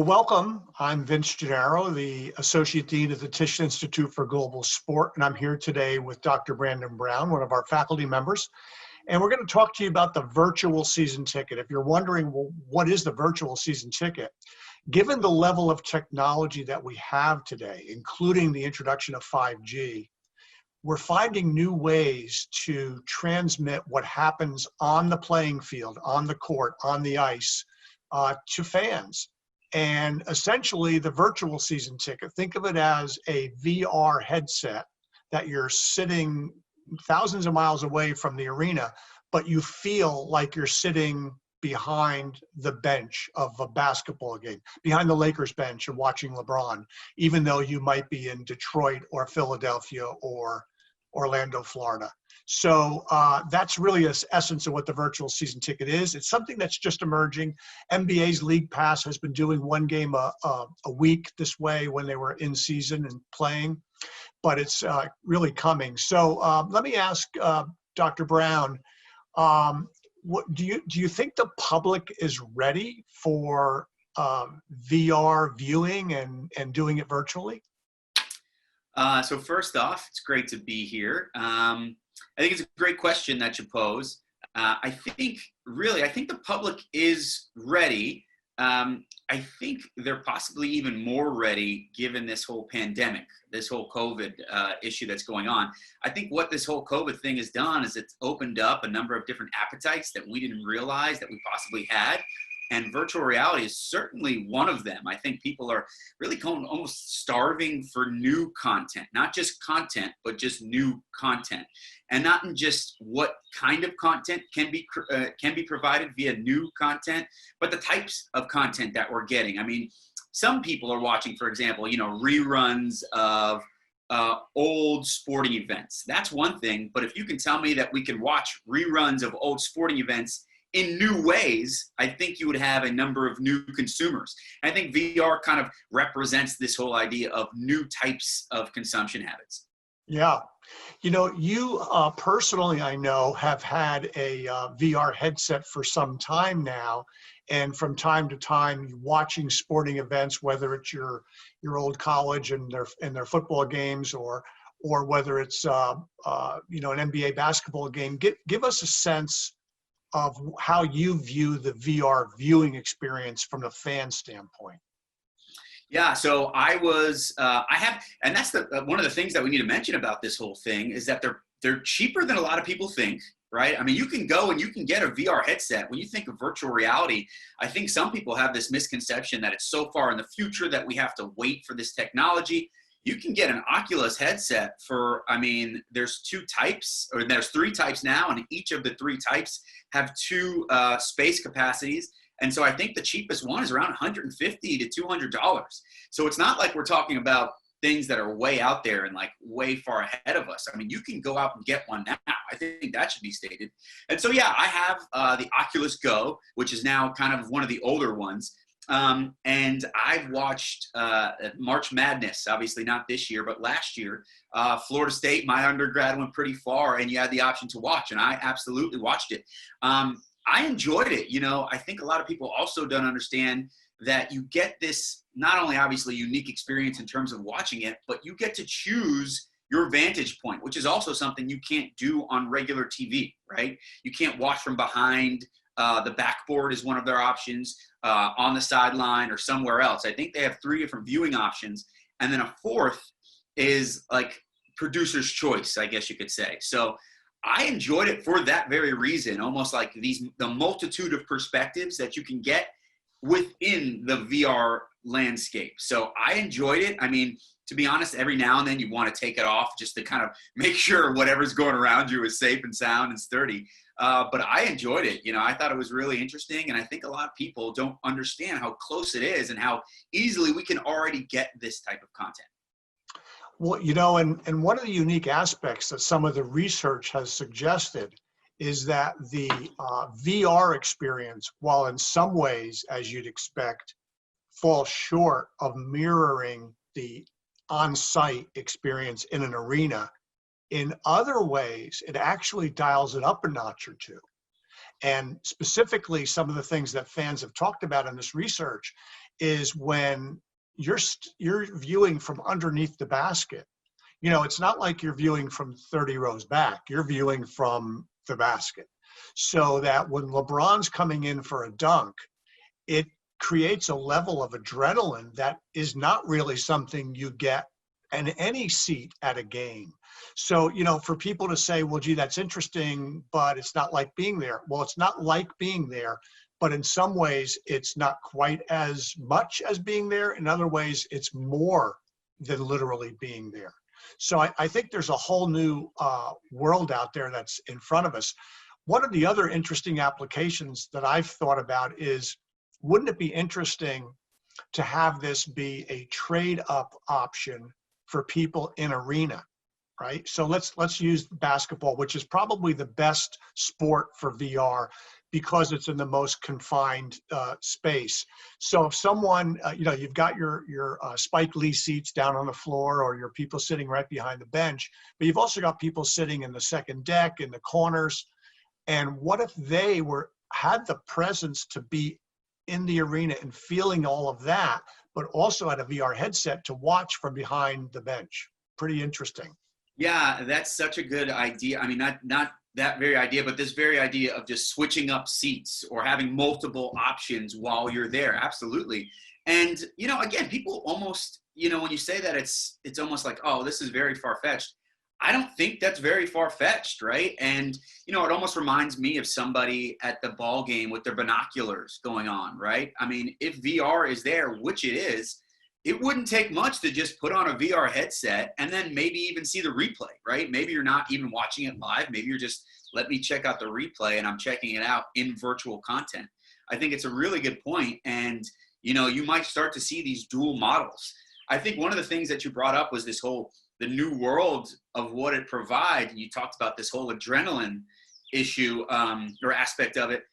Well, welcome. I'm Vince Gennaro, the Associate Dean at the Tisch Institute for Global Sport, and I'm here today with Dr. Brandon Brown, one of our faculty members. And we're going to talk to you about the virtual season ticket. If you're wondering, well, what is the virtual season ticket? Given the level of technology that we have today, including the introduction of 5G, we're finding new ways to transmit what happens on the playing field, on the court, on the ice, to fans. And essentially the virtual season ticket, think of it as a VR headset that you're sitting thousands of miles away from the arena, but you feel like you're sitting behind the bench of a basketball game, behind the Lakers bench and watching LeBron, even though you might be in Detroit or Philadelphia or Orlando, Florida. So that's really the essence of what the virtual season ticket is. It's something that's just emerging. NBA's League Pass has been doing one game a week this way when they were in season and playing, but it's really coming. So let me ask Dr. Brown, what do you think the public is ready for VR viewing and doing it virtually? So first off, it's great to be here. I think it's a great question that you pose. I think the public is ready. I think they're possibly even more ready given this whole pandemic, this whole COVID issue that's going on. I think what this whole COVID thing has done is it's opened up a number of different appetites that we didn't realize that we possibly had. And virtual reality is certainly one of them. I think people are really almost starving for new content, not just content, but just new content. And not in just what kind of content can be provided via new content, but the types of content that we're getting. I mean, some people are watching, for example, reruns of old sporting events. That's one thing. But if you can tell me that we can watch reruns of old sporting events in new ways, I think you would have a number of new consumers. I think VR kind of represents this whole idea of new types of consumption habits. Yeah. You personally, I know, have had a VR headset for some time now, and from time to time watching sporting events, whether it's your old college and their football games, or whether it's an NBA basketball game. Give us a sense of how you view the VR viewing experience from a fan standpoint. Yeah, so and that's one of the things that we need to mention about this whole thing is that they're cheaper than a lot of people think, right? I mean, you can go and you can get a VR headset. When you think of virtual reality, I think some people have this misconception that it's so far in the future that we have to wait for this technology. You can get an Oculus headset for, there's two types, or there's three types now, and each of the three types have two space capacities. And so I think the cheapest one is around $150 to $200. So it's not like we're talking about things that are way out there and like way far ahead of us. I mean, you can go out and get one now. I think that should be stated. And so, yeah, I have the Oculus Go, which is now kind of one of the older ones. And I've watched March Madness, obviously not this year, but last year. Florida State, my undergrad, went pretty far, and you had the option to watch, and I absolutely watched it. I enjoyed it. I think a lot of people also don't understand that you get this not only obviously unique experience in terms of watching it, but you get to choose your vantage point, which is also something you can't do on regular TV, right? You can't watch from behind. The backboard is one of their options, on the sideline or somewhere else. I think they have three different viewing options. And then a fourth is like producer's choice, I guess you could say. So I enjoyed it for that very reason, almost like the multitude of perspectives that you can get within the VR landscape. So I enjoyed it. I mean, to be honest, every now and then you want to take it off just to kind of make sure whatever's going around you is safe and sound and sturdy. But I enjoyed it. I thought it was really interesting. And I think a lot of people don't understand how close it is and how easily we can already get this type of content. Well, and one of the unique aspects that some of the research has suggested is that the VR experience, while in some ways, as you'd expect, falls short of mirroring the on-site experience in an arena, in other ways, it actually dials it up a notch or two. And specifically, some of the things that fans have talked about in this research is when you're viewing from underneath the basket. You know, it's not like you're viewing from 30 rows back. You're viewing from the basket. So that when LeBron's coming in for a dunk, it creates a level of adrenaline that is not really something you get in any seat at a game. So, you know, for people to say, well, gee, that's interesting, but it's not like being there. Well, it's not like being there, but in some ways it's not quite as much as being there. In other ways, it's more than literally being there. So I think there's a whole new world out there that's in front of us. One of the other interesting applications that I've thought about is, wouldn't it be interesting to have this be a trade up option for people in arena, right? So let's use basketball, which is probably the best sport for VR because it's in the most confined space. So if someone, you know, you've got your Spike Lee seats down on the floor, or your people sitting right behind the bench, but you've also got people sitting in the second deck, in the corners. And what if they had the presence to be in the arena and feeling all of that, but also had a VR headset to watch from behind the bench? Pretty interesting. Yeah, that's such a good idea. I mean, not that very idea, but this very idea of just switching up seats or having multiple options while you're there. Absolutely. And, you know, again, people almost, you know, when you say that, it's almost like, oh, this is very far-fetched. I don't think that's very far-fetched, right? And, you know, it almost reminds me of somebody at the ball game with their binoculars going on, right? I mean, if VR is there, which it is, it wouldn't take much to just put on a VR headset and then maybe even see the replay, right? Maybe you're not even watching it live. Maybe you're just, let me check out the replay and I'm checking it out in virtual content. I think it's a really good point. And, you know, you might start to see these dual models. I think one of the things that you brought up was the new world of what it provides. And you talked about this whole adrenaline issue or aspect of it.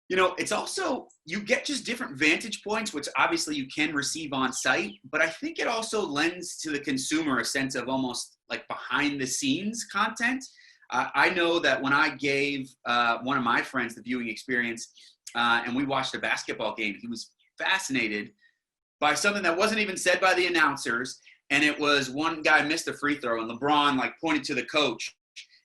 You know, it's also, you get just different vantage points, which obviously you can receive on site, but I think it also lends to the consumer a sense of almost like behind the scenes content. I know that when I gave one of my friends the viewing experience and we watched a basketball game, he was fascinated by something that wasn't even said by the announcers. And it was, one guy missed a free throw and LeBron like pointed to the coach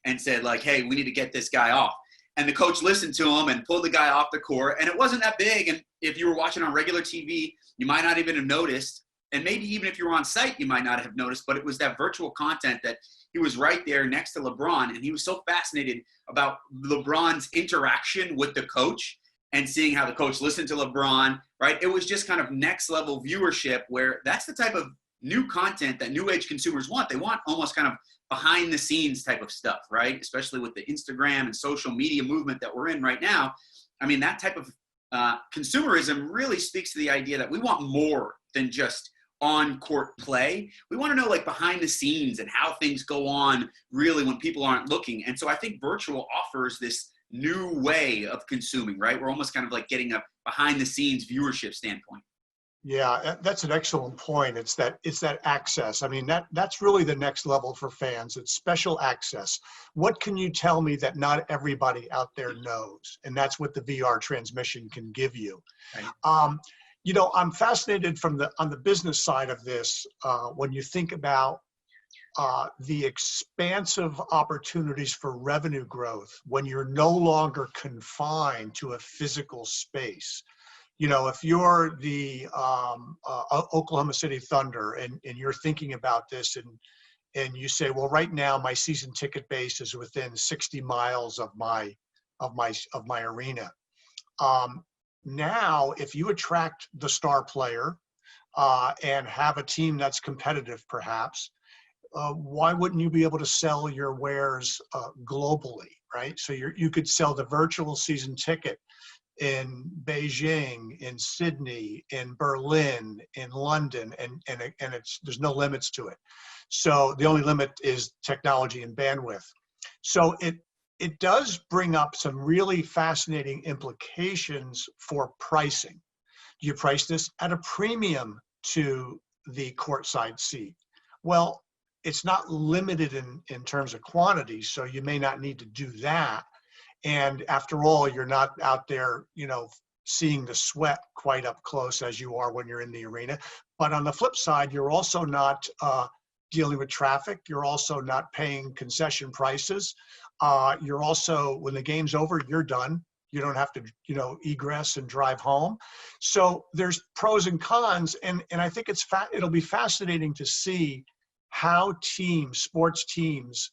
and said like, hey, we need to get this guy off. And the coach listened to him and pulled the guy off the court. And it wasn't that big. And if you were watching on regular TV, you might not even have noticed. And maybe even if you were on site, you might not have noticed. But it was that virtual content that he was right there next to LeBron. And he was so fascinated about LeBron's interaction with the coach and seeing how the coach listened to LeBron, right? It was just kind of next level viewership, where that's the type of new content that new age consumers want. They want almost kind of behind the scenes type of stuff, right? Especially with the Instagram and social media movement that we're in right now. I mean, that type of consumerism really speaks to the idea that we want more than just on court play. We want to know like behind the scenes and how things go on really when people aren't looking. And so I think virtual offers this new way of consuming, right? We're almost kind of like getting a behind the scenes viewership standpoint. Yeah, that's an excellent point. It's that access. I mean, that's really the next level for fans. It's special access. What can you tell me that not everybody out there knows? And that's what the VR transmission can give you. Right. You know, I'm fascinated on the business side of this when you think about the expansive opportunities for revenue growth when you're no longer confined to a physical space. You know, if you're the Oklahoma City Thunder and you're thinking about this and you say, well, right now my season ticket base is within 60 miles of my arena. Now, if you attract the star player and have a team that's competitive, perhaps, why wouldn't you be able to sell your wares globally, right? So you could sell the virtual season ticket in Beijing, in Sydney, in Berlin, in London, and there's no limits to it. So the only limit is technology and bandwidth. So it does bring up some really fascinating implications for pricing. Do you price this at a premium to the courtside seat? Well, it's not limited in terms of quantity, so you may not need to do that. And after all, you're not out there, you know, seeing the sweat quite up close as you are when you're in the arena. But on the flip side, you're also not dealing with traffic. You're also not paying concession prices. You're also, when the game's over, you're done. You don't have to, egress and drive home. So there's pros and cons, and I think it'll be fascinating to see how sports teams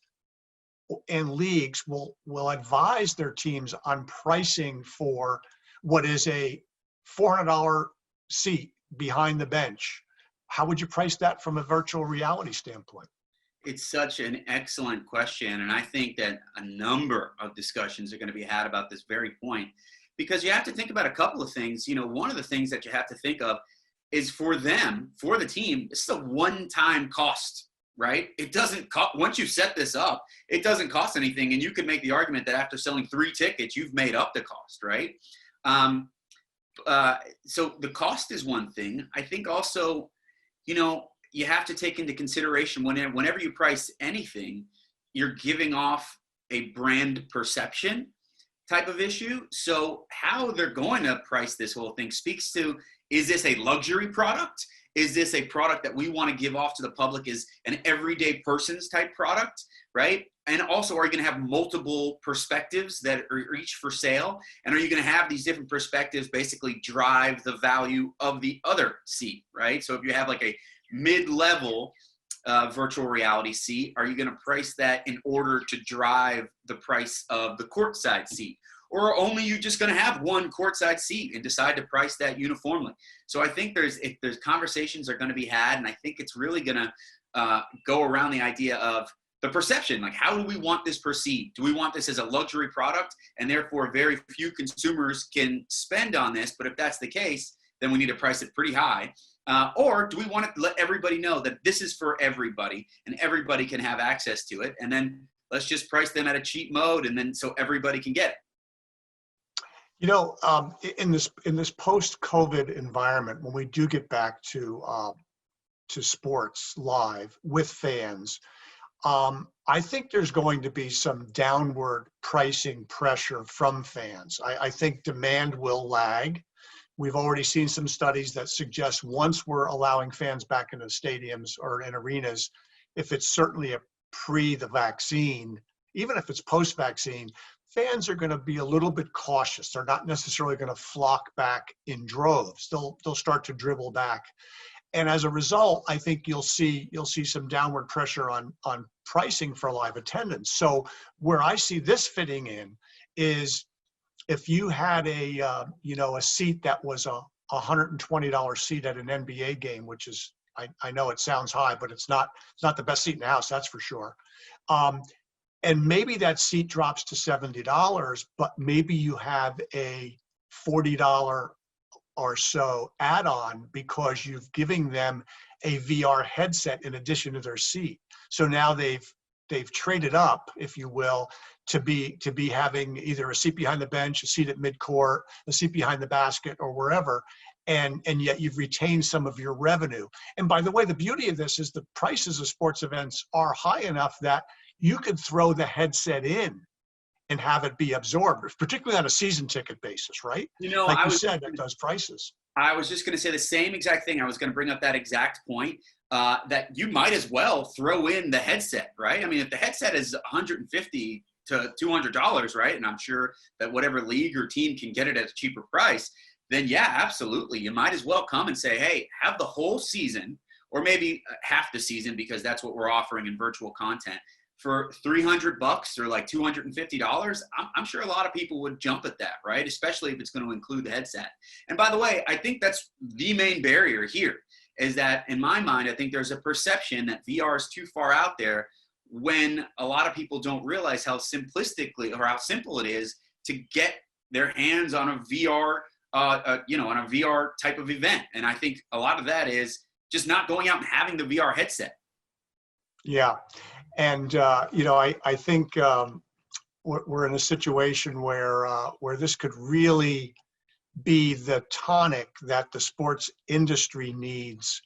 and leagues will advise their teams on pricing for what is a $400 seat behind the bench. How would you price that from a virtual reality standpoint? It's such an excellent question. And I think that a number of discussions are going to be had about this very point, because you have to think about a couple of things. One of the things that you have to think of is for the team, it's a one-time cost, right? It doesn't cost, once you set this up, it doesn't cost anything. And you could make the argument that after selling 3 tickets, you've made up the cost, right? So the cost is one thing. I think also, you have to take into consideration whenever you price anything, you're giving off a brand perception type of issue. So how they're going to price this whole thing speaks to, is this a luxury product? Is this a product that we want to give off to the public as an everyday person's type product, right? And also, are you going to have multiple perspectives that are each for sale? And are you going to have these different perspectives basically drive the value of the other seat, right? So if you have like a mid-level virtual reality seat, are you going to price that in order to drive the price of the courtside seat? Or only you just going to have one courtside seat and decide to price that uniformly? So I think there's conversations are going to be had, and I think it's really going to go around the idea of the perception. Like, how do we want this perceived? Do we want this as a luxury product, and therefore very few consumers can spend on this? But if that's the case, then we need to price it pretty high. Or do we want to let everybody know that this is for everybody and everybody can have access to it? And then let's just price them at a cheap mode, and then so everybody can get it. In this post-COVID environment, when we do get back to sports live with fans, I think there's going to be some downward pricing pressure from fans. I think demand will lag. We've already seen some studies that suggest once we're allowing fans back into stadiums or in arenas, if it's certainly the vaccine, even if it's post-vaccine, fans are going to be a little bit cautious. They're not necessarily going to flock back in droves. They'll start to dribble back. And as a result, I think you'll see some downward pressure on pricing for live attendance. So where I see this fitting in is, if you had a seat that was a $120 seat at an NBA game, which is, I know it sounds high, but it's not the best seat in the house, that's for sure. And maybe that seat drops to $70, but maybe you have a $40 or so add-on because you've given them a VR headset in addition to their seat. So now they've traded up, if you will, to be having either a seat behind the bench, a seat at midcourt, a seat behind the basket, or wherever, and yet you've retained some of your revenue. And by the way, the beauty of this is the prices of sports events are high enough that you could throw the headset in and have it be absorbed, particularly on a season ticket basis, right? Like you said, at those prices. I was just going to say the same exact thing. I was going to bring up that exact point, that you might as well throw in the headset, right? I mean, if the headset is $150 to $200, right? And I'm sure that whatever league or team can get it at a cheaper price, then yeah, absolutely. You might as well come and say, hey, have the whole season, or maybe half the season, because that's what we're offering in virtual content, for $300 or like $250. I'm sure a lot of people would jump at that, right? Especially if it's going to include the headset. And by the way, I think that's the main barrier here, is that in my mind, I think there's a perception that VR is too far out there, when a lot of people don't realize how simplistically or how simple it is to get their hands on a VR, on a VR type of event. And I think a lot of that is just not going out and having the VR headset. Yeah. And, I think we're in a situation where this could really be the tonic that the sports industry needs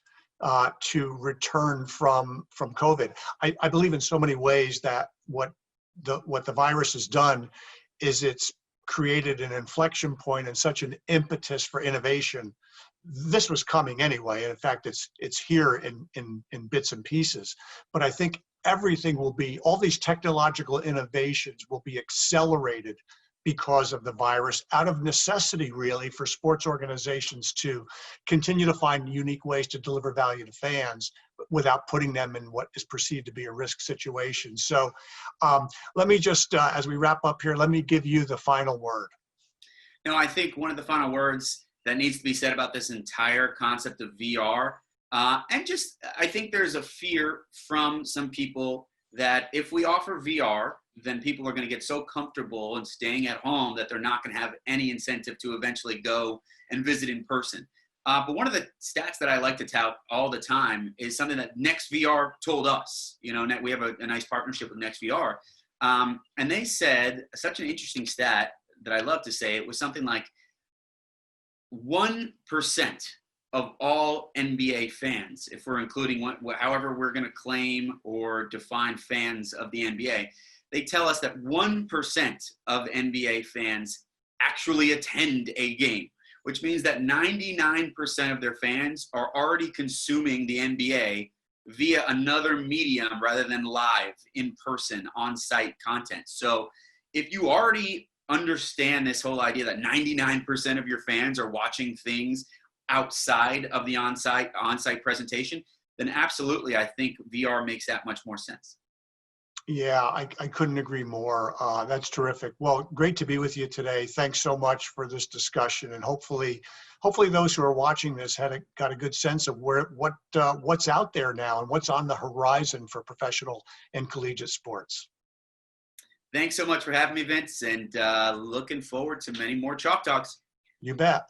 to return from COVID. I believe in so many ways that what the virus has done is it's created an inflection point and such an impetus for innovation. This was coming anyway. In fact, it's here in bits and pieces. But I think everything will be, all these technological innovations will be accelerated because of the virus, out of necessity, really, for sports organizations to continue to find unique ways to deliver value to fans without putting them in what is perceived to be a risk situation. So let me just, as we wrap up here, let me give you the final word. No, I think one of the final words that needs to be said about this entire concept of VR, and just, I think there's a fear from some people that if we offer VR, then people are going to get so comfortable in staying at home that they're not going to have any incentive to eventually go and visit in person. But one of the stats that I like to tout all the time is something that NextVR told us. You know, we have a nice partnership with NextVR. And they said such an interesting stat that I love to say. It was something like 1% of all NBA fans, if we're including however we're going to claim or define fans of the NBA, they tell us that 1% of NBA fans actually attend a game, which means that 99% of their fans are already consuming the NBA via another medium rather than live, in-person, on-site content. So if you already understand this whole idea that 99% of your fans are watching things outside of the on-site presentation, then absolutely, I think VR makes that much more sense. Yeah, I couldn't agree more. That's terrific. Well, great to be with you today. Thanks so much for this discussion, and hopefully those who are watching this got a good sense of what's out there now and what's on the horizon for professional and collegiate sports. Thanks so much for having me, Vince, and looking forward to many more Chalk Talks. You bet.